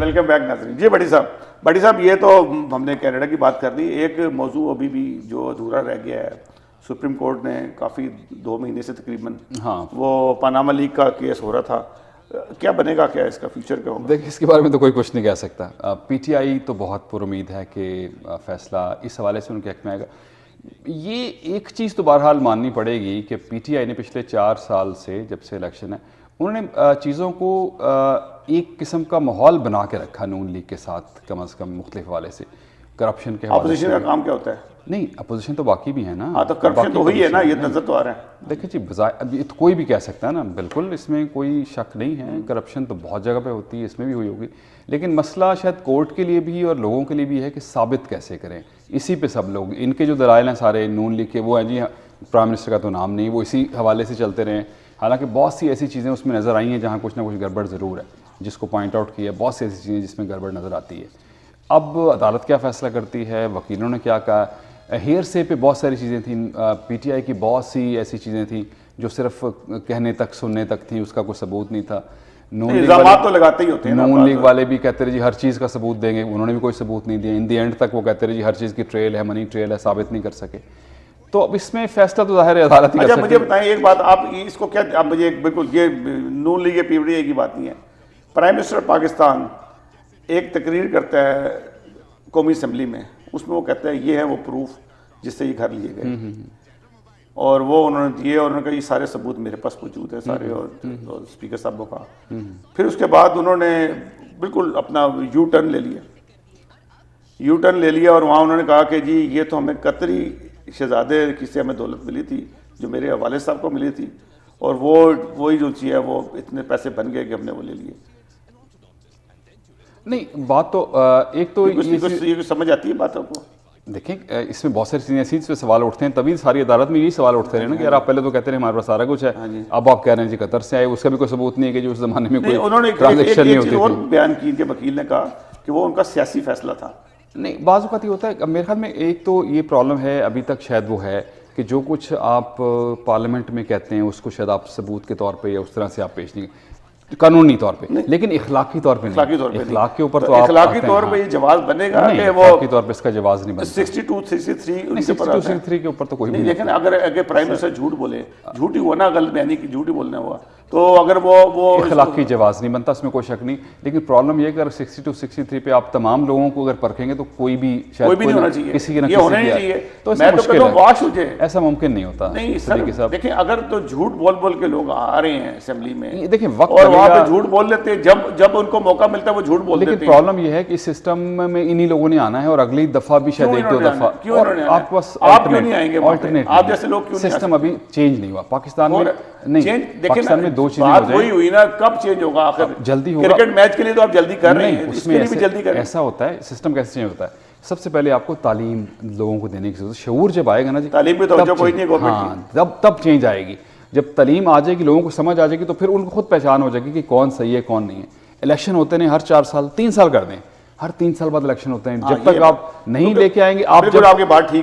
Welcome back ناظرین. جی بھٹی صاحب یہ تو ہم نے کینیڈا کی بات کر لی. ایک موضوع ابھی بھی جو ادھورا رہ گیا ہے, سپریم کورٹ نے کافی 2 مہینے سے تقریباً وہ پاناما لیک کا کیس ہو رہا تھا. کیا بنے گا, کیا اس کا فیوچر کیا ہوگا؟ دیکھیں اس کے بارے میں تو کوئی کچھ نہیں کہہ سکتا. پی ٹی آئی تو بہت پر امید ہے کہ فیصلہ اس حوالے سے ان کے حق میں آئے گا. یہ ایک چیز تو بہرحال ماننی پڑے گی کہ پی ٹی آئی نے پچھلے 4 سال سے جب سے الیکشن ہے انہوں نے چیزوں کو ایک قسم کا ماحول بنا کے رکھا نون لیگ کے ساتھ, کم از کم مختلف حوالے سے. کرپشن کے حوالے سے اپوزیشن کا کام کیا ہوتا ہے؟ نہیں, اپوزیشن تو باقی بھی ہے نا. ہاں تو کرپشن تو ہوئی ہے نا, یہ نظر تو آ رہا ہے. دیکھیں جی کوئی بھی کہہ سکتا ہے نا, بالکل اس میں کوئی شک نہیں ہے. کرپشن تو بہت جگہ پہ ہوتی ہے, اس میں بھی ہوئی ہوگی. لیکن مسئلہ شاید کورٹ کے لیے بھی اور لوگوں کے لیے بھی ہے کہ ثابت کیسے کریں. اسی پہ سب لوگ, ان کے جو دلائل ہیں سارے نون لیگ کے, وہ ہیں جی پرائم منسٹر کا تو نام نہیں, وہ اسی حوالے سے چلتے رہے ہیں. حالانکہ بہت سی ایسی چیزیں اس میں نظر آئی ہیں جہاں کچھ نہ کچھ گڑبڑ ضرور ہے, جس کو پوائنٹ آؤٹ کیا. بہت سی ایسی چیزیں جس میں گڑبڑ نظر آتی ہے. اب عدالت کیا فیصلہ کرتی ہے, وکیلوں نے کیا کہا. ہیئر سے پہ بہت ساری چیزیں تھیں. پی ٹی آئی کی بہت سی ایسی چیزیں تھیں جو صرف کہنے تک سننے تک تھیں, اس کا کوئی ثبوت نہیں تھا. الزامات تو لگاتے ہی ہوتے ہیں. نون لیگ والے بھی کہتے رہے جی ہر چیز کا ثبوت دیں گے, انہوں نے بھی کوئی ثبوت نہیں دیا. ان دی اینڈ تک وہ کہتے رہے جی ہر چیز کی ٹریل ہے, منی ٹریل ہے, ثابت نہیں کر سکے. تو اب اس میں فیصلہ تو ظاہر ہے عدالت ہی کر سکتی ہے. مجھے بتائیں ایک بات, آپ اس کو کیا, آپ مجھے بالکل یہ نون لیگ پی ٹی آئی کی بات نہیں ہے. پرائم منسٹر پاکستان ایک تقریر کرتا ہے قومی اسمبلی میں, اس میں وہ کہتا ہے یہ ہے وہ پروف جس سے یہ گھر لیے گئے, اور وہ انہوں نے دیے, اور انہوں نے کہا یہ سارے ثبوت میرے پاس موجود ہیں سارے, اور اسپیکر صاحب کو کہا. پھر اس کے بعد انہوں نے بالکل اپنا یو ٹرن لے لیا, اور وہاں انہوں نے کہا کہ جی یہ تو ہمیں قطری شہزادے کی سے ہمیں دولت ملی تھی جو میرے والد صاحب کو ملی تھی, اور وہی جو چیز ہے وہ اتنے پیسے بن گئے کہ ہم نے وہ لے لیے. نہیں بات تو ایک تو یہ سمجھ آتی ہے بات آپ کو. دیکھیں اس میں بہت ساری چیزیں ایسی پہ سوال اٹھتے ہیں, تبھی ساری عدالت میں یہی سوال اٹھتے رہے نا کہ یار آپ پہلے تو کہتے رہے ہمارے پاس سارا کچھ ہے, اب آپ کہہ رہے ہیں جی قطر سے آئے, اس کا بھی کوئی ثبوت نہیں ہے کہ جو اس زمانے میں کوئی ٹرانزیکشن نہیں ہوتی تھی. اور بیان کی کہ وکیل نے کہا کہ وہ ان کا سیاسی فیصلہ تھا. نہیں بعض اوقات یہ ہوتا ہے. میرے خیال میں ایک تو یہ پرابلم ہے ابھی تک شاید وہ ہے کہ جو کچھ آپ پارلیمنٹ میں کہتے ہیں اس کو شاید آپ ثبوت کے طور پہ یا اس طرح سے آپ پیش نہیں قانونی طور پہ, لیکن اخلاقی طور پہ نہیں. اخلاق کے اوپر تو اخلاقی طور پہ یہ جواز بنے گا کہ وہ اخلاقی طور پہ اس کا جواز نہیں بنتا. 62-63 کے اوپر تو کوئی نہیں. لیکن اگر پرائم منسٹر جھوٹ بولے, جھوٹ ہی ہوا نا, غلط بیانی کی, جھوٹ ہی بولنا ہوا, تو اگر وہ اخلاقی جواز نہیں بنتا, اس میں کوئی شک نہیں. لیکن پرابلم یہ کہ اگر 62-63 پہ آپ تمام لوگوں کو اگر پرکھیں گے تو کوئی بھی شاید نہیں ہونا چاہیے, کسی نہ یہ ہونا نہیں چاہیے. تو میں تو کہتا ہوں واش ہو جائے, ایسا ممکن نہیں ہوتا. نہیں سر دیکھیں, اگر تو جھوٹ بول کے لوگ آ رہے ہیں اسمبلی میں, دیکھیں وقت اور وہاں پہ جھوٹ بول لیتے ہیں, جب ان کو موقع ملتا ہے وہ جھوٹ بول دیتے ہیں. لیکن پرابلم یہ ہے کہ اس سسٹم میں انہی لوگوں نے آنا ہے, اور اگلی دفعہ بھی شاید 1-2 دفعہ. آپ کیوں نہیں آئیں گے, آپ جیسے لوگ کیوں نہیں؟ سسٹم ابھی چینج نہیں ہوا پاکستان میں. نہیں پاکستان میں 2 چیزیں ہو جائیں. ہوئی نا, کب چینج ہوگا آخر؟ جلدی ہوگا. کرکٹ میچ کے لیے تو آپ جلدی کر رہے ہیں, اس کے لیے بھی جلدی کر رہے ہیں. ایسا ہوتا ہے سسٹم کیسے چینج ہوتا ہے. سب سے پہلے آپ کو تعلیم لوگوں کو دینے کی ضرورت. شعور جب آئے گا نا جی, تعلیم پہ توجہ کوئی نہیں گورنمنٹ کی, تب چینج آئے گی. جب تعلیم آ جائے گی, لوگوں کو سمجھ آ جائے گی, تو پھر ان کو خود پہچان ہو جائے گی کہ کون صحیح ہے کون نہیں ہے. الیکشن ہوتے ہیں ہر 4 سال 3 سال کر دیں, ہر 3 سال بعد الیکشن ہوتے ہیں. جب تک آپ نہیں لے کے آئیں گے,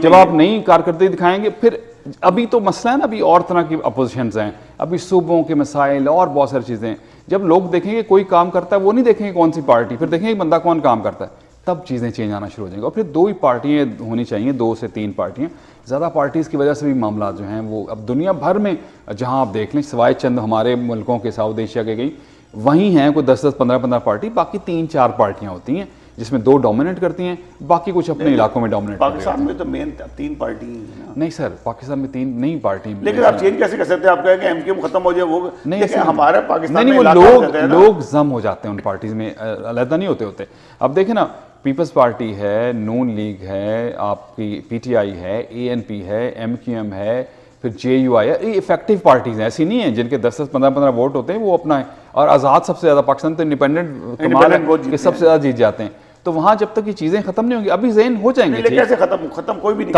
جب آپ نئی کارکردگی دکھائیں گے, پھر ابھی تو مسئلہ ہے نا, ابھی اور طرح کی اپوزیشنز ہیں, ابھی صوبوں کے مسائل اور بہت ساری چیزیں. جب لوگ دیکھیں گے کوئی کام کرتا ہے, وہ نہیں دیکھیں گے کون سی پارٹی, پھر دیکھیں گے بندہ کون کام کرتا ہے, تب چیزیں چینج آنا شروع ہو جائیں گی. اور پھر 2 ہی پارٹیاں ہونی چاہیے, 2 سے 3 پارٹیاں. زیادہ پارٹیز کی وجہ سے بھی معاملات جو ہیں وہ اب دنیا بھر میں جہاں آپ دیکھ لیں, سوائے چند ہمارے ملکوں کے ساؤتھ ایشیا کے گئی, وہیں ہیں کوئی 10-10 15-15 پارٹی, باقی 3-4 پارٹیاں ہوتی ہیں جس میں 2 ڈومینیٹ کرتی ہیں, باقی کچھ اپنے علاقوں میں ڈومینیٹ کرتی ہیں. پاکستان میں تو مین 3 پارٹی ہیں. نہیں سر, پاکستان میں 3 نہیں پارٹی. لیکن آپ چینج کیسے کر سکتے ہیں؟ آپ کہیں کہ ایم کیو ختم ہو جائے, وہ نہیں, ہمارے پاکستان میں لوگ ضم ہو جاتے ہیں ان پارٹیز میں, علیحدہ نہیں ہوتے. اب دیکھیں نا, پیپلز پارٹی ہے, نون لیگ ہے, آپ کی پی ٹی آئی ہے, اے این پی ہے, ایم کیو ایم ہے, پھر جے یو آئی ہے. یہ افیکٹو پارٹیز ہیں, ایسی نہیں ہیں جن کے 10-10 15-15 ووٹ ہوتے ہیں وہ اپنا ہے. اور آزاد سب سے زیادہ, پاکستان تو انڈیپینڈنٹ کمال ہے کہ سب سے زیادہ جیت جاتے ہیں. تو وہاں جب تک یہ چیزیں ختم نہیں ہوں گی, ابھی ذہن ہو جائیں گے. کیسے ختم کوئی بھی نہیں.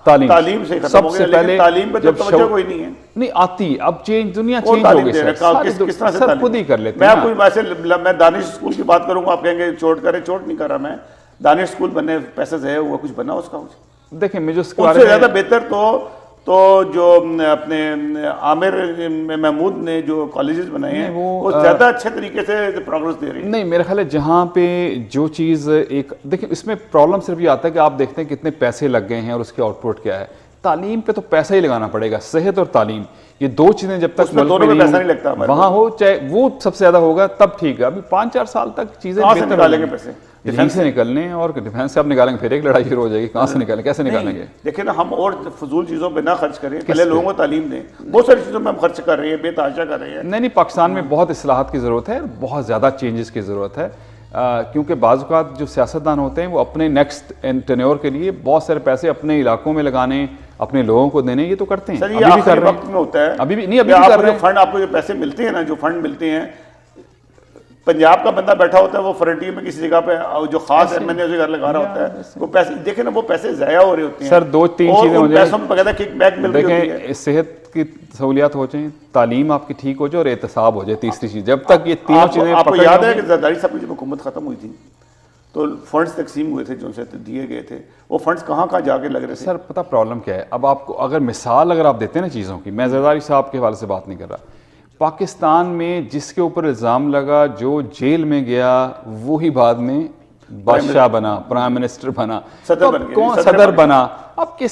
تعلیم سے ختم ہو گیا, لیکن تعلیم پہ تو توجہ کوئی نہیں ہے. نہیں آتی, اب چینج, دنیا چینج ہو گئی سر, خود ہی کر لیتے ہیں. میں کوئی ویسے میں دانش اسکول کی بات کروں گا, آپ کہیں گے چوٹ کرے, چوٹ نہیں کر رہا میں. دانش اسکول بننے پیسے ضائع ہوا, کچھ بنا اس کا. دیکھیں مجھے اس سے زیادہ بہتر تو جو اپنے عامر محمود نے جو کالجز بنائے ہیں وہ زیادہ اچھے طریقے سے پروگرس دے رہے ہیں. نہیں میرا خیال ہے جہاں پہ جو چیز ایک دیکھیں اس میں پرابلم صرف یہ آتا ہے کہ آپ دیکھتے ہیں کتنے پیسے لگ گئے ہیں اور اس کی آؤٹ پٹ کیا ہے. تعلیم پہ تو پیسہ ہی لگانا پڑے گا, صحت اور تعلیم یہ دو چیزیں جب تک ملک میں پیسہ نہیں لگتا وہاں ہو چاہے وہ سب سے زیادہ ہوگا تب ٹھیک ہے. ابھی 5-4 سال تک چیزیں نکالیں گے پیسے یہیں سے نکلنے ہیں اور ڈیفینس سے آپ نکالیں گے پھر ایک لڑائی شروع ہو جائے گی. کہاں سے نکالیں, کیسے نکالیں گے؟ دیکھیں نا ہم اور فضول چیزوں پہ نہ خرچ کریں, پہلے لوگوں کو تعلیم دیں. بہت ساری چیزوں میں ہم خرچ کر رہے ہیں, بے تحاشا کر رہے ہیں. نہیں پاکستان میں بہت اصلاحات کی ضرورت ہے, بہت زیادہ چینجز کی ضرورت ہے, کیونکہ بعض اوقات جو سیاستدان ہوتے ہیں وہ اپنے نیکسٹ ٹینیور کے لیے بہت سارے پیسے اپنے علاقوں میں لگانے, اپنے لوگوں کو دینے, یہ تو کرتے ہیں. ابھی بھی کر رہے ہیں, وقت میں ہوتا ہے ابھی بھی نہیں, ابھی بھی کر رہے ہیں. فنڈ آپ کو جو پیسے ملتے ہیں نا, جو فنڈ ملتے ہیں, پنجاب کا بندہ بیٹھا ہوتا ہے وہ فرنٹیئر میں کسی جگہ پہ جو خاص ایم این اے گھر لگا رہا ہوتا ہے, وہ پیسے دیکھیں نا وہ پیسے ضائع ہو رہے ہوتے ہیں. سر 2-3 چیزیں مجھے پیسوں میں بغیر کک بیک مل رہی ہوتی ہے. دیکھیں صحت کی سہولیات ہو جائیں, تعلیم آپ کی ٹھیک ہو جائے اور احتساب ہو جائے, تیسری چیز جب تک یہ تینوں چیزیں. آپ کو یاد ہے کہ زرداری صاحب کی جب حکومت ختم ہوئی تھی تو فنڈز تقسیم ہوئے تھے جو سے دیے گئے تھے, وہ فنڈز کہاں کہاں جا کے لگ رہے تھے. سر پتہ پرابلم کیا ہے, اب آپ کو اگر مثال اگر آپ دیتے ہیں نا چیزوں کی, میں زرداری صاحب کے حوالے سے بات نہیں کر رہا, پاکستان میں جس کے اوپر الزام لگا جو جیل میں گیا وہی بعد میں بادشاہ بنا, پرائم منسٹر بنا, صدر بنا. اب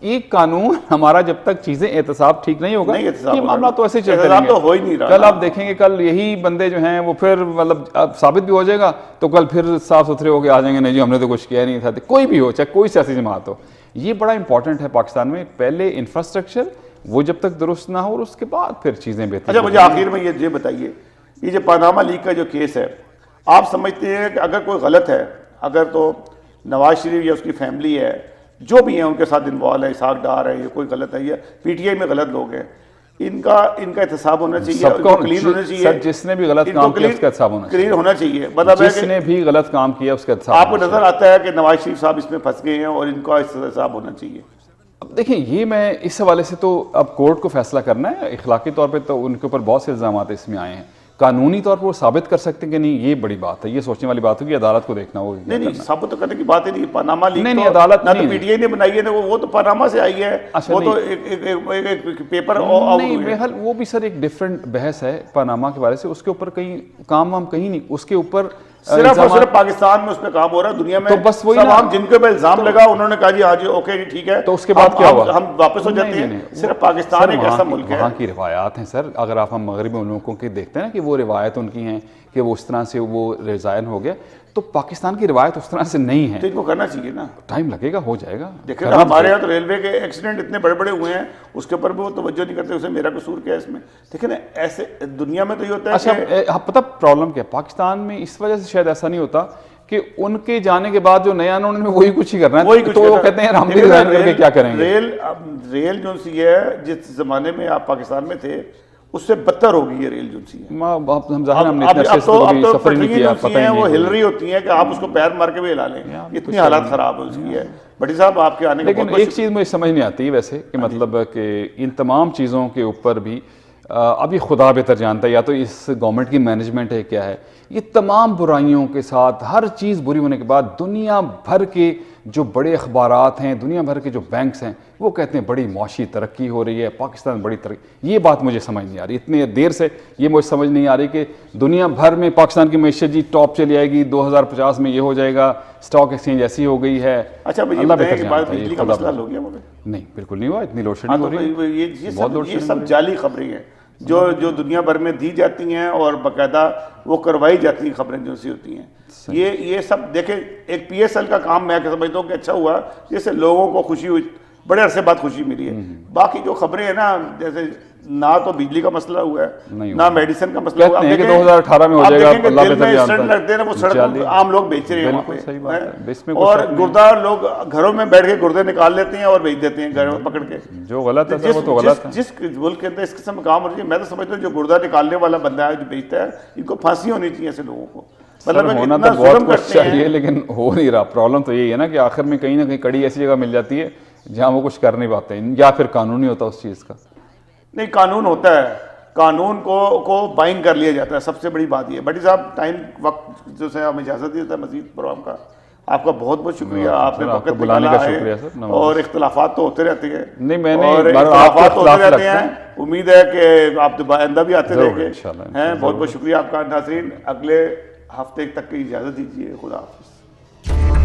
ایک قانون ہمارا جب تک چیزیں احتساب ٹھیک نہیں ہوگا, یہ معاملہ تو ایسے چلتے رہیں گے. کل آپ دیکھیں گے کل یہی بندے جو ہیں وہ پھر مطلب ثابت بھی ہو جائے گا تو کل پھر صاف ستھرے ہو کے آ جائیں گے, نہیں جی ہم نے تو کچھ کیا نہیں تھا. کوئی بھی ہو, چاہے کوئی سیاسی جماعت ہو, یہ بڑا امپورٹنٹ ہے پاکستان میں. پہلے انفراسٹرکچر وہ جب تک درست نہ ہو اور اس کے بعد پھر چیزیں بہتر. اچھا مجھے آخر میں یہ بتائیے, یہ جو پاناما لیک کا جو کیس ہے, آپ سمجھتے ہیں کہ اگر کوئی غلط ہے, اگر تو نواز شریف یا اس کی فیملی ہے جو بھی ہیں ان کے ساتھ انوالو ہے, اسحاق ڈار ہے, یہ کوئی غلط ہے, یا پی ٹی آئی میں غلط لوگ ہیں, ان کا احتساب ہونا چاہیے, کلین ہونا چاہیے. سر جس نے بھی غلط کام کیا اس کا احتساب ہونا چاہیے, کلین ہونا چاہیے. مطلب جس نے بھی غلط کام کیا اس کا احتساب. آپ کو نظر آتا ہے کہ نواز شریف صاحب اس میں پھنس گئے ہیں اور ان کا احتساب ہونا چاہیے. اب دیکھیں یہ میں اس حوالے سے تو اب کورٹ کو فیصلہ کرنا ہے. اخلاقی طور پہ تو ان کے اوپر بہت سے الزامات اس میں آئے ہیں, قانونی طور پر وہ ثابت کر سکتے ہیں کہ نہیں, یہ بڑی بات ہے, یہ سوچنے والی بات ہوگی, عدالت کو دیکھنا ہوگا. نہیں ثابت تو کرنے کی بات ہی نہیں. پاناما لیک نہیں عدالت نہ تو پی ٹی آئی نے بنائی ہے, وہ تو پاناما سے آئی ہے, وہ تو ایک پیپر. نہیں بہرحال وہ بھی سر ایک ڈفرینٹ بحث ہے پاناما کے بارے سے, اس کے اوپر کہیں کام وام کہیں نہیں, اس کے اوپر صرف اور صرف پاکستان میں اس پہ کام ہو رہا ہے. دنیا میں تو بس وہی ہم جن کے پہ الزام لگا انہوں نے کہا جی ہاں جی اوکے جی ٹھیک ہے, تو اس کے بعد کیا ہوا, ہم واپس ہو جاتے ہیں. صرف پاکستان ایک ایسا ملک ہے, وہاں کی روایات ہیں سر. اگر آپ ہم مغربی ملکوں کی دیکھتے ہیں نا کہ وہ روایت ان کی ہیں کہ وہ اس طرح سے وہ ریزائن ہو گیا, تو پاکستان کی روایت اس طرح سے نہیں ہے. تو ان کو کرنا چاہیے نا, ٹائم لگے گا, ہو جائے گا. دیکھیں ہمارے یہاں تو ریلوے کے ایکسیڈنٹ اتنے بڑے بڑے ہوئے ہیں, اس کے اوپر بھی وہ توجہ نہیں کرتے, اسے میرا قصور کیا ہے اس میں. دیکھیں نا ایسے دنیا میں تو یہ ہوتا ہے. اچھا پتہ پرابلم کیا ہے پاکستان میں, اس وجہ سے شاید ایسا نہیں ہوتا کہ ان کے جانے کے بعد جو نیا انہوں نے وہی کچھ ہی کرنا ہے, تو وہ کہتے ہیں ہم بھی ریزائن کر کے کیا کریں گے. ریل جو سی ہے جس زمانے میں آپ پاکستان میں تھے اس سے بدتر ہوگی یہ ریل جو سی ہے. ہم ظاہر ہم نے اتنے عرصے سے کبھی سفر نہیں کیا, پتہ ہی نہیں. وہ ہل رہی ہوتی ہیں کہ آپ اس کو پیر مار کے بھی ہلا لیں, اتنی حالات خراب ہو اس کی ہے. بھٹی صاحب آپ کے آنے کا لیکن ایک چیز مجھے سمجھ نہیں آتی ویسے کہ مطلب کہ ان تمام چیزوں کے اوپر بھی اب یہ خدا بہتر جانتا ہے, یا تو اس گورنمنٹ کی مینجمنٹ ہے کیا ہے, یہ تمام برائیوں کے ساتھ ہر چیز بری ہونے کے بعد دنیا بھر کے جو بڑے اخبارات ہیں, دنیا بھر کے جو بینکس ہیں, وہ کہتے ہیں بڑی معاشی ترقی ہو رہی ہے, پاکستان بڑی ترقی. یہ بات مجھے سمجھ نہیں آ رہی, اتنی دیر سے یہ مجھے سمجھ نہیں آ رہی کہ دنیا بھر میں پاکستان کی معیشت جی ٹاپ چلی آئے گی, 2050 میں یہ ہو جائے گا, اسٹاک ایکسچینج ایسی ہو گئی ہے. اچھا اللہ بہتر جانتا ہے. بجلی کا مسئلہ ہو گیا وہاں پہ؟ نہیں بالکل نہیں ہوا, اتنی لوڈ شیڈنگ ہو رہی ہے. یہ سب جعلی خبریں ہیں جو دنیا بھر میں دی جاتی ہیں اور باقاعدہ وہ کروائی جاتی ہیں خبریں جو سی ہوتی ہیں. یہ سب دیکھیں, ایک پی ایس ایل کا کام میں سمجھتا ہوں کہ اچھا ہوا, جیسے لوگوں کو خوشی ہوئی, بڑے عرصے بعد خوشی ملی ہے. باقی جو خبریں ہیں نا, جیسے نہ تو بجلی کا مسئلہ ہوا ہے نہ میڈیسن کا مسئلہ ہوا ہے. 2018 میں ہو جائے گا, اللہ بہتر جانتا ہے. لگتے ہیں وہ سڑک عام لوگ بیچ رہے ہیں وہاں پہ, اور گردہ لوگ گھروں میں بیٹھ کے گردے نکال لیتے ہیں اور بیچ دیتے ہیں گھر میں پکڑ کے. جو غلط ہے وہ تو غلط ہے. جس ملک کے اندر اس قسم کا کام ہو رہی ہے, میں تو سمجھتا ہوں جو گردہ نکالنے والا بندہ ہے جو بیچتا ہے, ان کو پھانسی ہونی چاہیے ایسے لوگوں کو. مطلب ہونا تو بہت کچھ چاہیے لیکن ہو نہیں رہا. پرابلم تو یہی ہے نا کہ آخر میں کہیں نہ کہیں کڑی ایسی جگہ مل جاتی ہے جہاں وہ کچھ کر نہیں پاتے, یا پھر قانون نہیں ہوتا اس چیز کا. نہیں قانون ہوتا ہے, قانون کو بائنڈ کر لیا جاتا ہے, سب سے بڑی بات یہ. بھٹی صاحب ٹائم وقت جو سے ہمیں اجازت دیتا ہے مزید پروگرام کا, آپ کا بہت بہت شکریہ، آپ نے سر، آپ وقت کو بلانے نکالا کا ہے، شکریہ سر، نوازش۔ اور اختلافات تو ہوتے رہتے ہیں، نہیں، میں نے اور آپ کو اختلافات ہوتے اختلاف رہتے لگتا ہیں، ہے۔ امید ہے کہ آپ آئندہ بھی آتے ضرور، رہیں گے انشاءاللہ، ہیں۔ بہت ضرور۔ بہت شکریہ آپ کا۔ ناظرین، اگلے ہفتے تک کی اجازت دیجیے، خدا حافظ۔